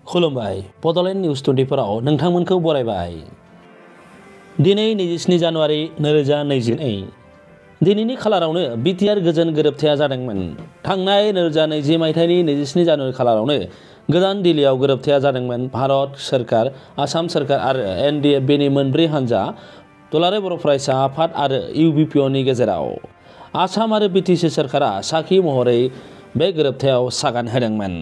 खुलुमबाय बड'लेण्ड निउज 24 आव नोंथांमोनखौ बरायबाय। दिनै 27 जानुवारि 2022 दिनैनि खालारावनो बिटिआर गोजोन गोरोबथाया जादोंमोन। थांनाय 2020 मायथाइनि 27 जानुवारि खालारावनो गोदान दिल्लीयाव गोरोबथाया जादोंमोन। भारत सोरखार, आसाम सोरखार आरो एनडिएफबिनि मोनब्रै हानजा दुलाराय बर' फरायसा आफाद आरो इउबिपिअनि गेजेराव। आसाम आरो बिटिसि सोरखारा साखी महरै बे गोरोबथायाव सागान होदोंमोन।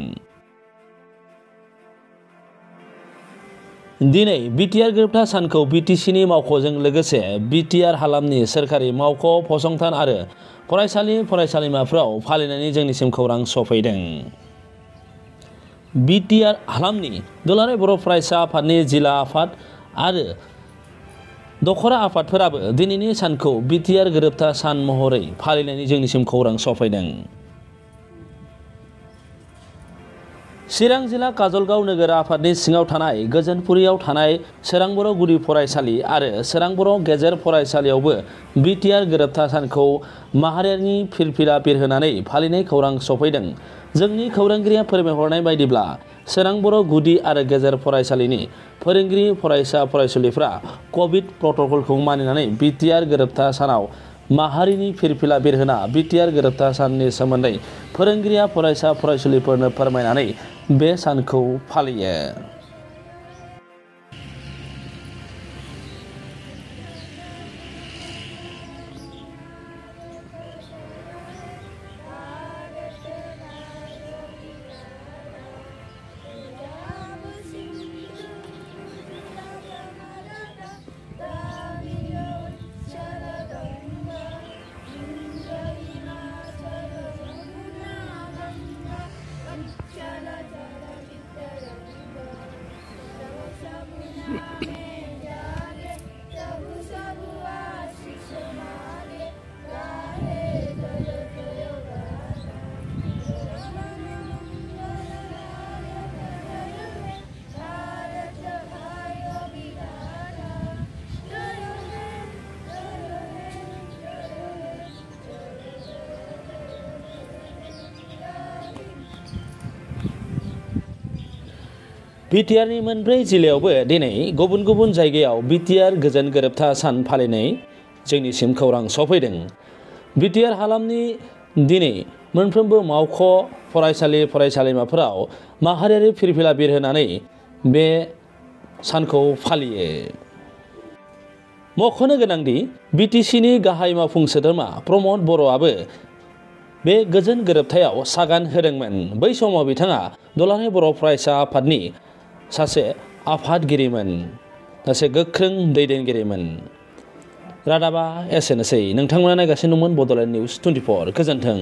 दिनै बिटिआर गोरोबथा सानखौ बिटिसिनि मावख'जों लोगोसे बिटिआर हालामनि सोरखारि मावख', फसंथान आरो फरायसालि फरायसालिमाफोराव फालिनायनि जोंनिसिम खौरां सफैदों। बिटिआर हालामनि दुलाराय बर' फरायसा आफादनि जिला आफाद आरो दखरा आफादफोराबो दिनैनि सानखौ बिटिआर गोरोबथा सान महरै फालिनायनि जोंनिसिम खौरां सफैदों। चिरां जिल्ला काजलगाव नोगोर आफादनि सिङाव थानाय गोजोनपुरियाव थानाय सोरां बर' गुदि फरायसालि आरो सोरां बर' गेजेर फरायसालियावबो बिटिआर गोरोबथा सानखौ माहारियारिनि फिरफिला बिरहोनानै फालिनाय खौरां सफैदों। जोंनि खौरांगिरिया फोरमायहरनाय बायदिब्ला सोरां बर' गुदि आरो गेजेर फरायसालिनि फोरोंगिरि फरायसा फरायसुलिफ्रा कभिड प्रट'कलखौ मानिनानै बिटिआर गोरोबथा सानाव माहारिनि फिरफिला बिरहोना बिटिआर गोरोबथा साननि सोमोन्दै फोरोंगिरिया फरायसा फरायसुलिफोरनो फोरमायनानै बे सानखौ फालियो। बिटिआरनि मोनब्रै जिल्लायावबो दिनै गुबुन गुबुन जायगायाव बिटिआर गोजोन गोरोबथा सान फालिनाय जोंनिसिम खौरां सफैदों। बिटिआर हालामनि दिनै मोनफ्रोमबो मावख', फरायसालि फरायसालिमाफोराव माहारियारि फिरफिला बिरहोनानै बे सानखौ फालियो। मख'नो गोनांदि बिटिसिनि गाहाय मावफुं सोद्रोमा प्रमद बर'आबो बे गोजोन गोरोबथायाव सागान होदोंमोन। बै समाव बिथाङा दुलाराय बर' फरायसा आफादनि सासे आफादगिरिमोन, सासे गोख्रों दैदेनगिरिमोन। रादाबा एसेनोसै। नोंथांमोना नायगासिनो दंमोन बड'लेण्ड निउज 24। गोजोन्थों।